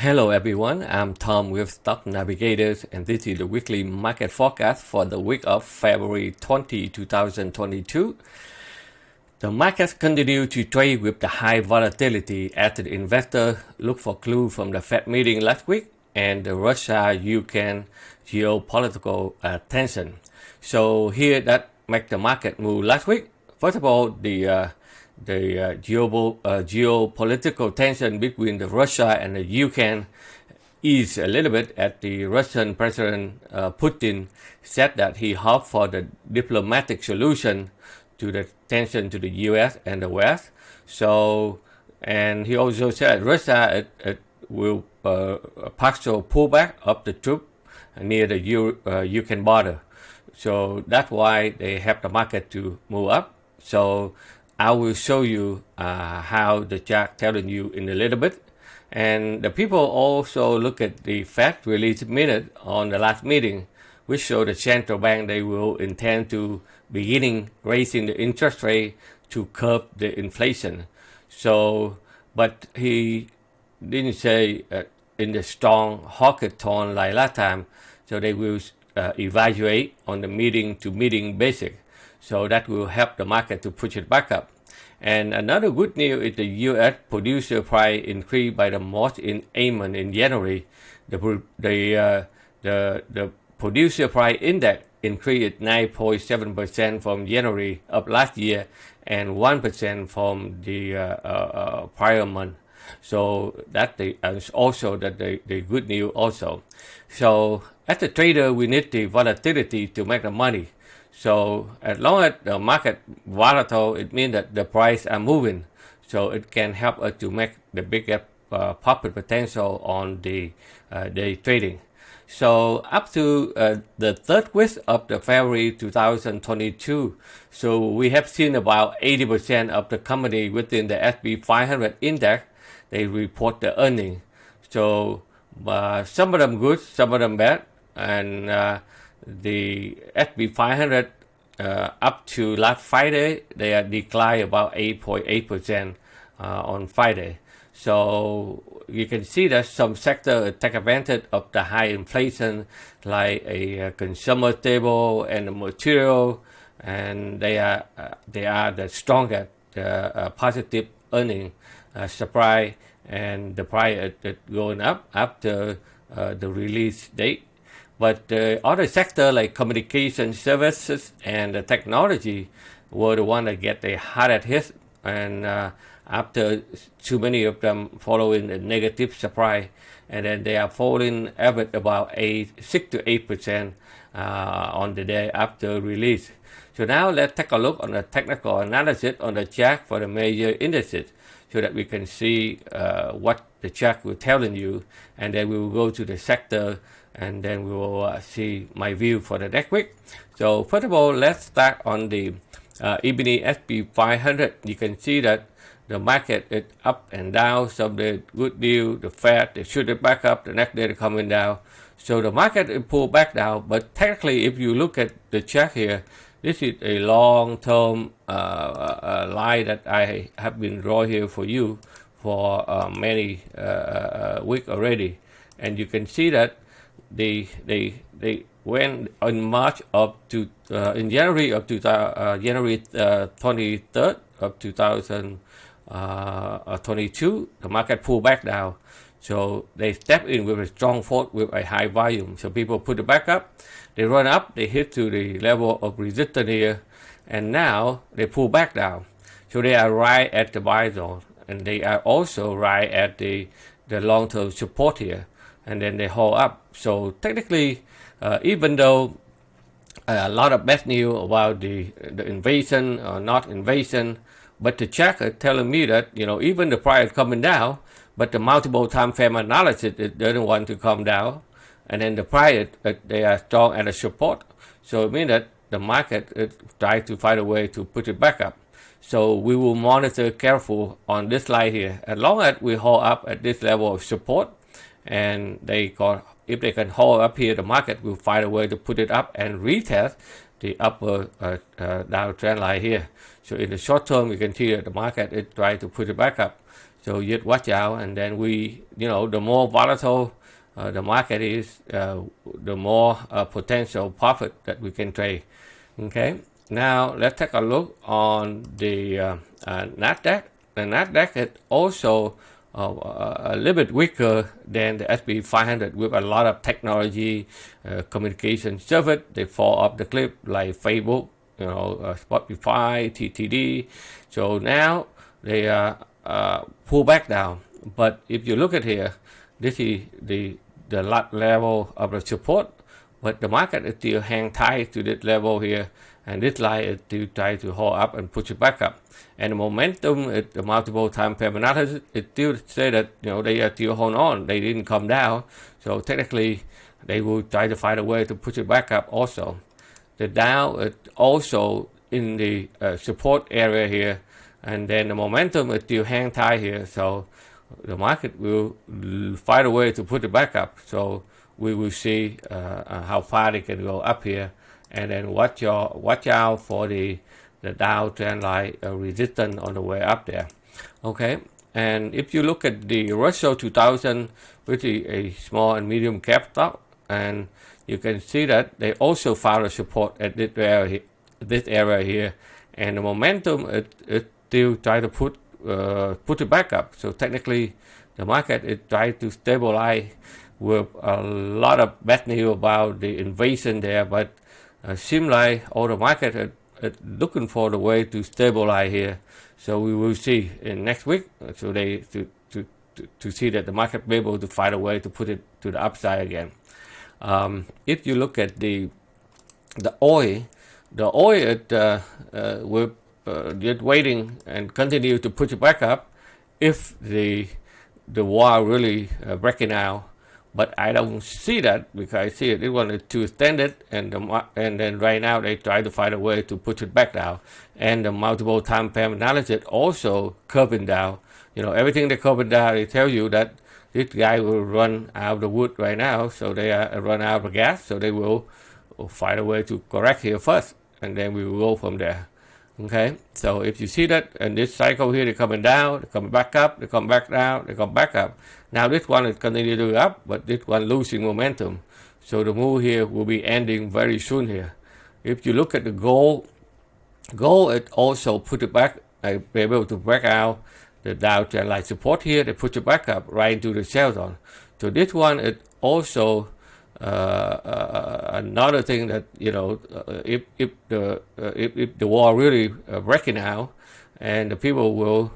Hello everyone, I'm Tom with Stock Navigators, and this is the weekly market forecast for the week of February 20, 2022. The markets continue to trade with the high volatility as the investor look for clues from the Fed meeting last week and the Russia-Ukraine geopolitical tension. So here that make the market move last week. First of all, the geopolitical tension between the Russia and the Ukraine eased a little bit as the Russian President Putin said that he hoped for the diplomatic solution to the tension to the U.S. and the West. So, and he also said Russia it will partial pullback of the troops near the Ukraine border. So that's why they have the market to move up. So I will show you how the chart telling you in a little bit. And the people also look at the Fed release minute on the last meeting, which show the central bank they will intend to beginning raising the interest rate to curb the inflation. So, but he didn't say in the strong hawkish tone like last time. So they will evaluate on the meeting to meeting basis. So that will help the market to push it back up. And another good news is the U.S. producer price increased by the most in Amen in January. The producer price index increased 9.7% from January of last year and 1% from the prior month. So that is also the good news also. So as a trader, we need the volatility to make the money. So as long as the market volatile, it means that the price are moving. So it can help us to make the bigger profit potential on the day trading. So up to the third week of the February 2022, so we have seen about 80% of the company within the S&P 500 index, they report the earnings. So some of them good, some of them bad, and the S&P 500 up to last Friday, they are declined about 8.8% on Friday. So you can see that some sectors take advantage of the high inflation, like a consumer stable and the material, and they are the strongest positive earning supply, and the price is going up after the release date. But other sectors like communication services and technology were the one that get the hardest hit, and after too many of them following a negative supply, and then they are falling average about 6 to 8% on the day after release. So now let's take a look on the technical analysis on the chart for the major indices, so that we can see what the chart will telling you, and then we will go to the sector, and then we will see my view for the next week. So first of all, let's start on the evening S&P 500. You can see that the market is up and down. Some the good news, the Fed, they shoot it back up. The next day they're coming down. So the market is pulled back down. But technically, if you look at the chart here, this is a long-term line that I have been drawing here for you for many weeks already. And you can see that they went in March in January of January 23rd of 2022, the market pulled back down. So they stepped in with a strong force with a high volume. So people put it back up, they run up, they hit to the level of resistance here, and now they pull back down. So they are right at the buy zone, and they are also right at the long-term support here, and then they hold up. So technically, even though a lot of bad news about the invasion or not invasion, but the chart is telling me that, even the price is coming down, but the multiple time frame analysis, it doesn't want to come down, and then the price they are strong at a support. So it means that the market is trying to find a way to put it back up. So we will monitor careful on this line here. As long as we hold up at this level of support, and if they can hold up here, the market will find a way to put it up and retest the upper downtrend line here. So in the short term, you can see that the market is trying to put it back up. So just watch out, and then the more volatile the market is, the more potential profit that we can trade. Okay, now let's take a look on the Nasdaq. The Nasdaq is also a little bit weaker than the S&P 500 with a lot of technology, communication service. They fall off the cliff like Facebook, Spotify, TTD. So now they pull back down. But if you look at here, this is the level of the support, but the market is still hang tight to this level here, and this line is still trying to hold up and push it back up. And the momentum at the multiple time frame analysis, it still say that they are still holding on. They didn't come down, so technically they will try to find a way to push it back up also. The Dow is also in the support area here, and then the momentum is still hang tight here, so the market will find a way to put it back up. So we will see how far it can go up here, and then watch out for the Dow trend line resistance on the way up there. Okay, and if you look at the Russell 2000, which is a small and medium cap stock, and you can see that they also found a support at this area here, and the momentum is still trying to put it back up. So technically the market is trying to stabilize with a lot of bad news about the invasion there, but seems like all the market is looking for the way to stabilize here. So we will see in next week, so they to see that the market be able to find a way to put it to the upside again. If you look at the oil will just waiting and continue to push it back up if the war really breaking out. But I don't see that, because I see it wanted to extend it, and then right now they try to find a way to push it back down. And the multiple time frame analysis also curving down. Everything they curving down, they tell you that this guy will run out of the wood right now, so they run out of gas, so they will find a way to correct here first, and then we will go from there. Okay, so if you see that, and this cycle here, they're coming down, they're coming back up, they come back down, they come back up. Now this one is continuing to go up, but this one losing momentum. So the move here will be ending very soon here. If you look at the gold it also put it back, be able to break out the Dow trend line support here. They put it back up right into the sell zone. So this one is also another thing that if the war really breaking out, and the people will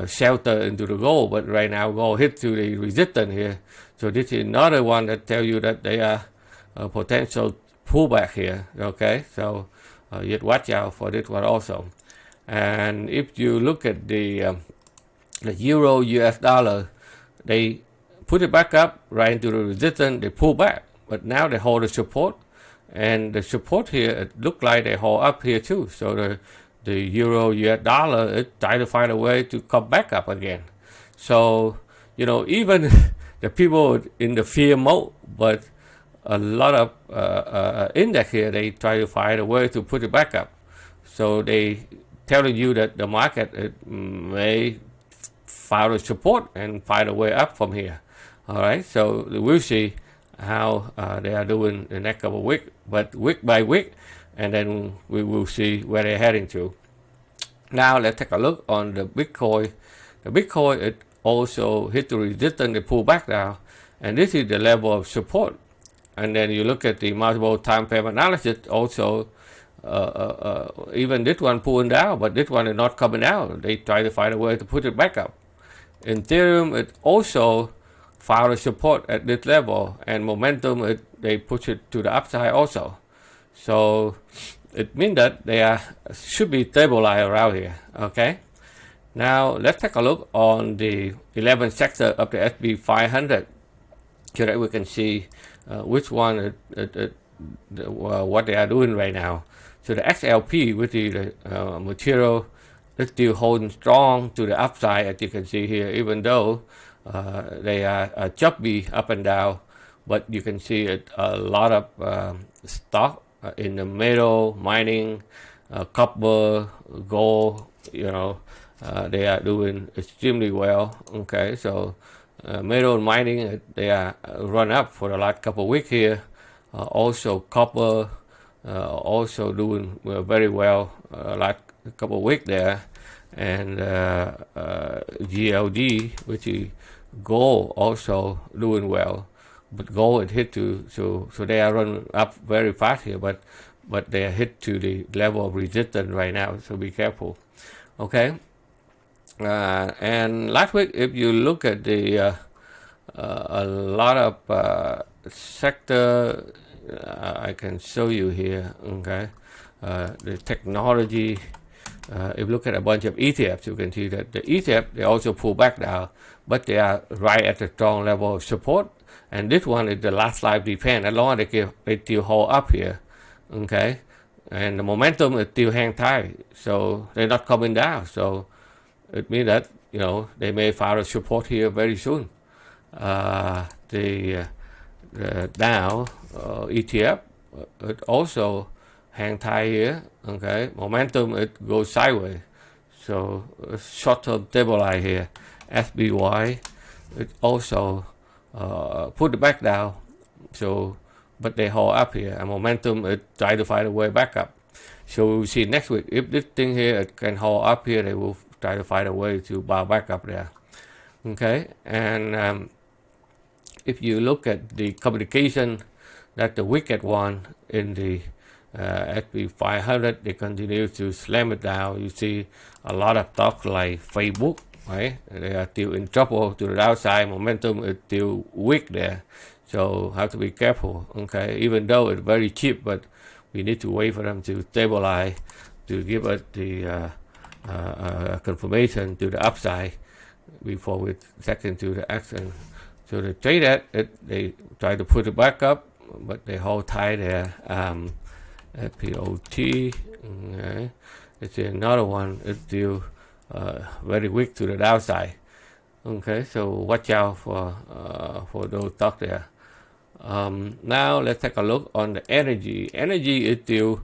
shelter into the gold, but right now gold hit to the resistance here. So this is another one that tell you that they are a potential pullback here. Okay, so you'd watch out for this one also. And if you look at the euro US dollar, they put it back up right into the resistance, they pull back, but now they hold the support, and the support here, it look like they hold up here too. So the euro US dollar is trying to find a way to come back up again. So even the people in the fear mode, but a lot of index here, they try to find a way to put it back up. So they telling you that the market may find a support and find a way up from here. All right, so we'll see how they are doing the next couple of weeks, but week by week, and then we will see where they're heading to. Now let's take a look on the Bitcoin. The Bitcoin, it also hit the resistance, they pull back now, and this is the level of support. And then you look at the multiple time frame analysis, also even this one pulling down, but this one is not coming down. They try to find a way to put it back up. Ethereum, it also found a support at this level, and momentum, they push it to the upside also. So it means that they should be stabilized around here. Okay, now let's take a look on the 11 sector of the S&P 500, so that we can see which one what they are doing right now. So the XLP, which is the material, is still holding strong to the upside, as you can see here, even though they are choppy up and down, but you can see a lot of stock in the metal, mining, copper, gold, they are doing extremely well. Okay, so metal mining, they are run up for the last couple of weeks here. Also copper also doing very well last couple of weeks there, and GLD, which is gold, also doing well. But gold is hit to, so they are running up very fast here, but they are hit to the level of resistance right now, so be careful. Okay, and last week, if you look at the a lot of sector, I can show you here. Okay, the technology. If you look at a bunch of ETFs, you can see that the ETF, they also pull back down, but they are right at a strong level of support. And this one is the last life defense. As long as they still hold up here, okay, and the momentum is still hang tight, so they're not coming down. So it means that, you know, they may find a support here very soon. The Dow ETF, it also hang tight here. Okay, momentum, it goes sideways, so short-term stabilize here. SBY, it also put it back down, so but they hold up here, and momentum, it try to find a way back up. So we'll see next week if this thing here it can hold up here, they will try to find a way to bounce back up there. Okay, and if you look at the communication, that the wicked one in the S&P 500, they continue to slam it down. You see a lot of stocks like Facebook, right? They are still in trouble to the downside. Momentum is still weak there, so have to be careful. Okay, even though it's very cheap, but we need to wait for them to stabilize to give us the confirmation to the upside before we step into the action. So they trade it, they try to put it back up, but they hold tight there. POT, okay. It's another one. It's still very weak to the downside. Okay, so watch out for those stocks there. Now let's take a look on the energy. Energy is still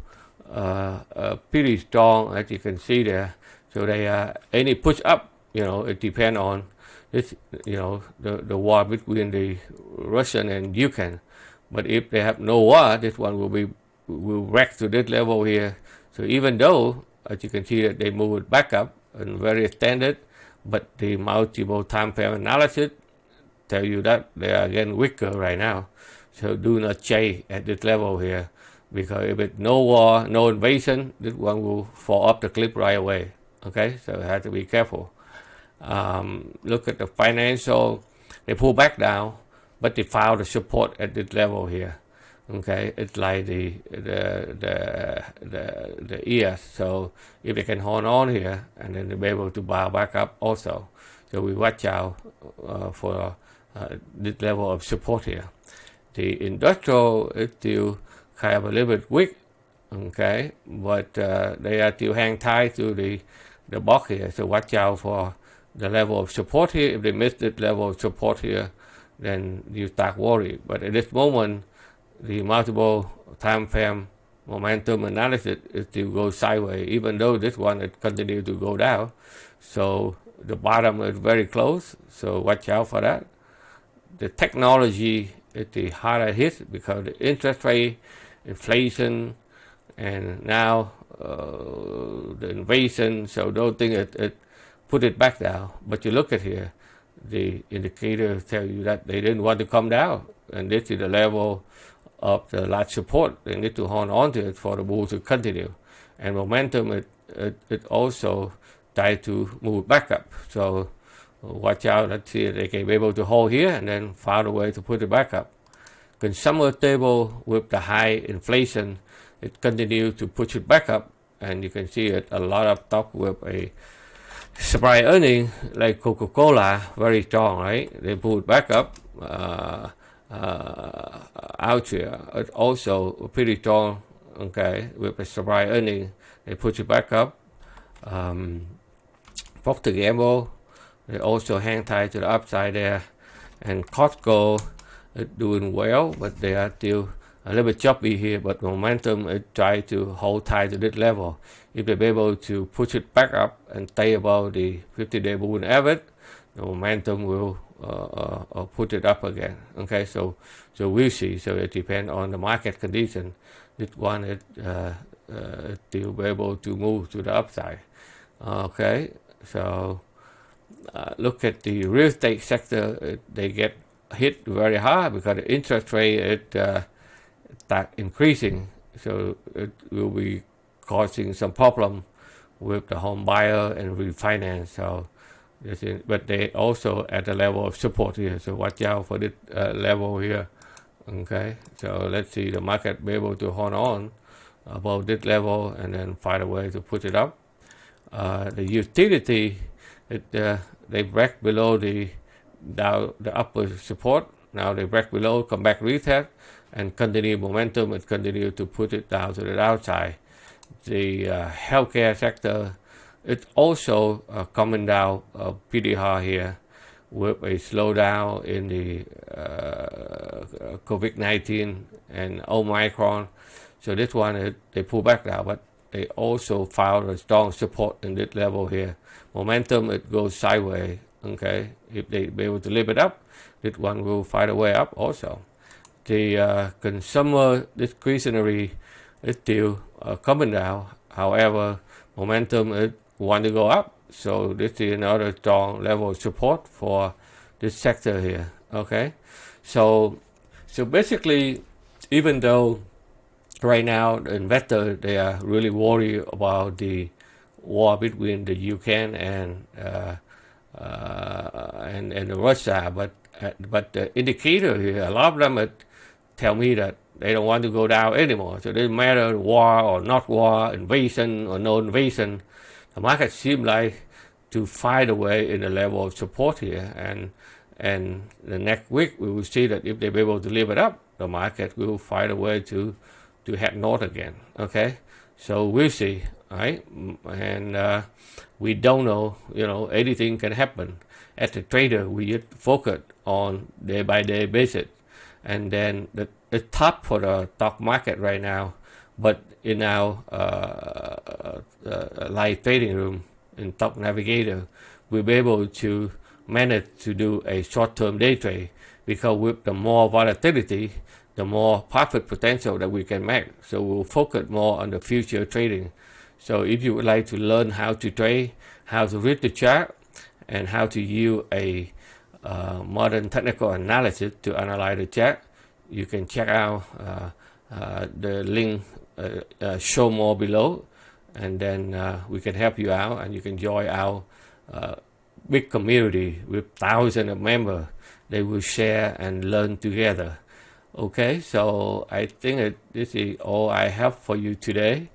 pretty strong, as you can see there. So they any push up, you know, it depends on this, you know, the war between the Russian and Ukraine. But if they have no war, this one will wreck to this level here. So even though, as you can see, that they move it back up and very extended, but the multiple time frame analysis tell you that they are getting weaker right now. So do not chase at this level here, because if it's no war, no invasion, this one will fall off the cliff right away. Okay, so you have to be careful. Look at the financial, they pull back down, but they found the support at this level here. Okay, it's like the ES. So if they can hold on here, and then they'll be able to bounce back up also. So we watch out for this level of support here. The industrial is still kind of a little bit weak. Okay, but they are still hang tight to the box here. So watch out for the level of support here. If they miss this level of support here, then you start worry. But at this moment, the multiple time frame momentum analysis is still goes sideways, even though this one it continues to go down. So the bottom is very close. So watch out for that. The technology is the harder hit because the interest rate, inflation, and now the invasion. So those things it put it back down. But you look at here, the indicators tell you that they didn't want to come down, and this is the level of the large support. They need to hold on to it for the bull to continue. And momentum, it also tried to move back up. So watch out. Let's see if they can be able to hold here and then find a way to put it back up. Consumer stable with the high inflation, it continues to push it back up. And you can see it, a lot of stock with a surprise earning like Coca-Cola, very strong, right? They pull it back up. Out here, it's also pretty strong. Okay, with a surprise earning, they push it back up. Procter & Gamble, they also hang tight to the upside there, and Costco is doing well, but they are still a little bit choppy here, but momentum it try to hold tight to this level. If they're able to push it back up and stay above the 50-day moving average, the momentum will put it up again. Okay, so we'll see. So it depends on the market condition. This one it still be able to move to the upside. Okay, so look at the real estate sector. They get hit very hard because the interest rate start increasing, so it will be causing some problem with the home buyer and refinance. So but they also at the level of support here, so watch out for this level here. Okay, so let's see the market be able to hold on above this level and then find a way to put it up. The utility, they break below the upper support. Now they break below, come back retest, and continue momentum and continue to put it down to the downside. The healthcare sector, it's also coming down pretty hard here with a slowdown in the COVID-19 and Omicron. So this one, they pull back now, but they also found a strong support in this level here. Momentum, it goes sideways. Okay, if they be able to lift it up, this one will find a way up also. The consumer discretionary is still coming down. However, momentum it want to go up. So this is another strong level of support for this sector here. Okay, so basically, even though right now the investors they are really worried about the war between the Ukraine and Russia, but the indicator here, a lot of them tell me that they don't want to go down anymore. So it doesn't matter war or not war, invasion or no invasion. The market seems like to find a way in the level of support here, and the next week we will see that if they're able to live it up, the market will find a way to head north again. Okay, so we'll see, right? And we don't know, anything can happen. As a trader, we just focus on day by day basis, and then the top for the stock market right now. But in our live trading room in Stock Navigator, we'll be able to manage to do a short-term day trade, because with the more volatility, the more profit potential that we can make. So we'll focus more on the future trading. So if you would like to learn how to trade, how to read the chart, and how to use a modern technical analysis to analyze the chart, you can check out the link show more below, and then we can help you out, and you can join our big community with thousands of members. They will share and learn together. Okay, so I think this is all I have for you today.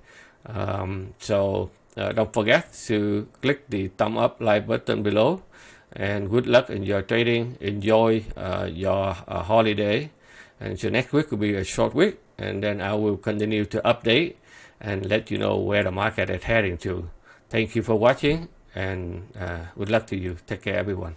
So don't forget to click the thumb up like button below, and good luck in your trading. Enjoy your holiday, and so next week will be a short week, and then I will continue to update and let you know where the market is heading to. Thank you for watching, and good luck to you. Take care, everyone.